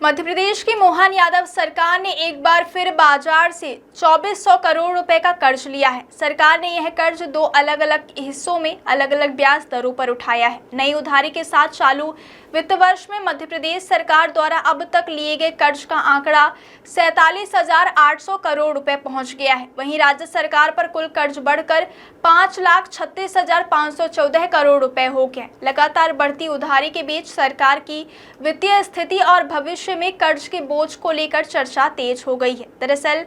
मध्य प्रदेश की मोहन यादव सरकार ने एक बार फिर बाजार से 2400 करोड़ रुपए का कर्ज लिया है। सरकार ने यह कर्ज दो अलग अलग हिस्सों में अलग अलग ब्याज दरों पर उठाया है। नई उधारी के साथ चालू वित्त वर्ष में मध्य प्रदेश सरकार द्वारा अब तक लिए गए कर्ज का आंकड़ा 47,800 करोड़ रुपए पहुंच गया है। वहीं राज्य सरकार पर कुल कर्ज बढ़कर 5,36,514 करोड़ रुपए हो गए। लगातार बढ़ती उधारी के बीच सरकार की वित्तीय स्थिति और भविष्य में कर्ज के बोझ को लेकर चर्चा तेज हो गई है। दरअसल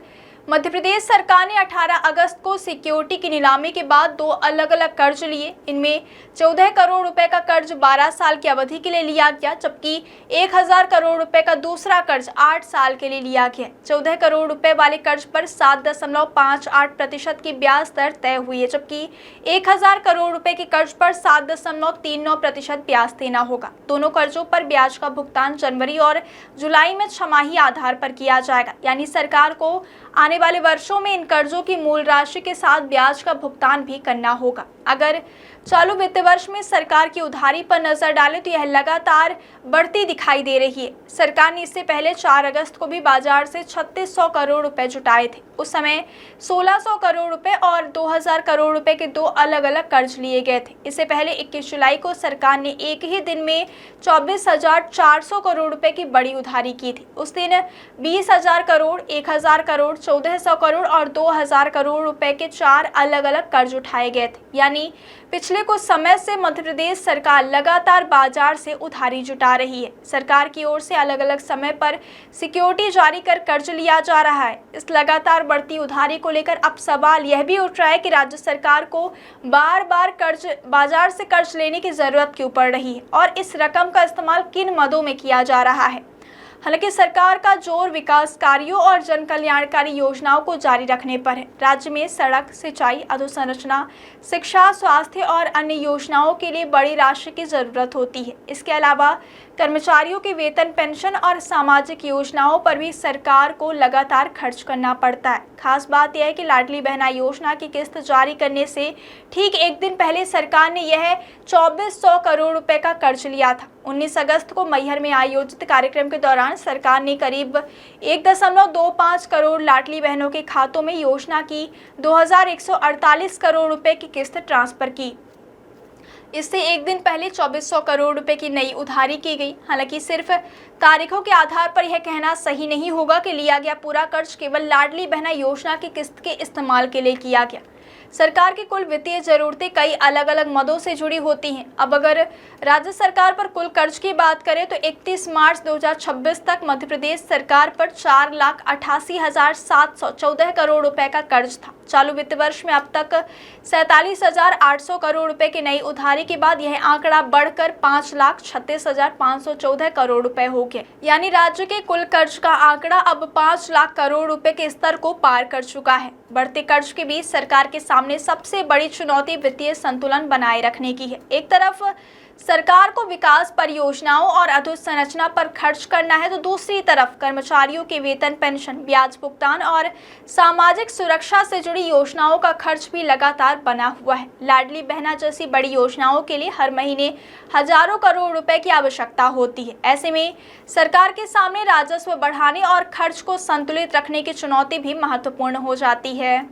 मध्य प्रदेश सरकार ने 18 अगस्त को सिक्योरिटी की नीलामी के बाद दो अलग अलग कर्ज लिए। इनमें 14 करोड़ रुपए का कर्ज 12 साल की अवधि के लिए लिया गया, जबकि 1000 करोड़ रुपए का दूसरा कर्ज 8 साल के लिए लिया गया। 14 करोड़ रुपए वाले कर्ज पर 7.58% की ब्याज दर तय हुई है, जबकि 1000 करोड़ रुपए के कर्ज पर 7.39% ब्याज देना होगा। दोनों कर्जों पर ब्याज का भुगतान जनवरी और जुलाई में छमाही आधार पर किया जाएगा, यानी सरकार को आने वाले वर्षों में इन कर्जों की मूल राशि के साथ ब्याज का भुगतान भी करना होगा। अगर चालू वित्त वर्ष में सरकार की उधारी पर नजर डालें तो यह लगातार बढ़ती दिखाई दे रही है। सरकार ने इससे पहले 4 अगस्त को भी बाजार से 3600 करोड़ रुपए जुटाए थे। उस समय 1600 करोड़ रुपए और 2000 करोड़ रुपए के दो अलग अलग कर्ज लिए गए थे। इससे पहले 21 जुलाई को सरकार ने एक ही दिन में 24,400 करोड़ रुपए की बड़ी उधारी की थी। उस दिन 20,000 करोड़, 1000 करोड़, 1400 करोड़ और 2000 करोड़ रुपए के 4 अलग अलग कर्ज उठाए गए थे। यानी पिछले कुछ समय से मध्य प्रदेश सरकार लगातार बाजार से उधारी जुटा रही है। सरकार की ओर से अलग अलग समय पर सिक्योरिटी जारी कर कर्ज लिया जा रहा है। इस लगातार बढ़ती उधारी को लेकर अब सवाल यह भी उठ रहा है कि राज्य सरकार को बार बार बाजार से कर्ज लेने की जरूरत क्यों पड़ रही है और इस रकम का इस्तेमाल किन मदों में किया जा रहा है। हालांकि सरकार का जोर विकास कार्यों और जन कल्याणकारी योजनाओं को जारी रखने पर है। राज्य में सड़क, सिंचाई, अधोसंरचना, शिक्षा, स्वास्थ्य और अन्य योजनाओं के लिए बड़ी राशि की जरूरत होती है। इसके अलावा कर्मचारियों के वेतन, पेंशन और सामाजिक योजनाओं पर भी सरकार को लगातार खर्च करना पड़ता है। खास बात यह है कि लाडली बहना योजना की किस्त जारी करने से ठीक एक दिन पहले सरकार ने यह 2400 करोड़ रुपए का कर्ज लिया था। 19 अगस्त को मैहर में आयोजित कार्यक्रम के दौरान सरकार ने करीब 1.25 करोड़ लाडली बहनों के खातों में योजना की 2148 करोड़ रुपए की किस्त ट्रांसफर की। इससे एक दिन पहले 2400 करोड़ रुपए की नई उधारी की गई। हालांकि सिर्फ तारीखों के आधार पर यह कहना सही नहीं होगा कि लिया गया पूरा कर्ज केवल लाडली बहना योजना की किस्त के इस्तेमाल के लिए किया गया। सरकार की कुल वित्तीय जरूरतें कई अलग अलग मदों से जुड़ी होती हैं। अब अगर राज्य सरकार पर कुल कर्ज की बात करें तो 31 मार्च 2026 तक मध्य प्रदेश सरकार पर 4,88,714 करोड़ रुपए का कर्ज था। चालू वित्त वर्ष में अब तक 47,800 करोड़ रुपए की नई उधारी के बाद यह आंकड़ा बढ़कर 5,36,514 करोड़ रुपए हो गया, यानी राज्य के कुल कर्ज का आंकड़ा अब 5 लाख करोड़ रुपए के स्तर को पार कर चुका है। बढ़ते कर्ज के बीच सरकार के सामने सबसे बड़ी चुनौती वित्तीय संतुलन बनाए रखने की है। एक तरफ सरकार को विकास परियोजनाओं और अधोसंरचना पर खर्च करना है, तो दूसरी तरफ कर्मचारियों के वेतन, पेंशन, ब्याज भुगतान और सामाजिक सुरक्षा से जुड़ी योजनाओं का खर्च भी लगातार बना हुआ है। लाडली बहना जैसी बड़ी योजनाओं के लिए हर महीने हजारों करोड़ रुपए की आवश्यकता होती है। ऐसे में सरकार के सामने राजस्व बढ़ाने और खर्च को संतुलित रखने की चुनौती भी महत्वपूर्ण हो जाती है।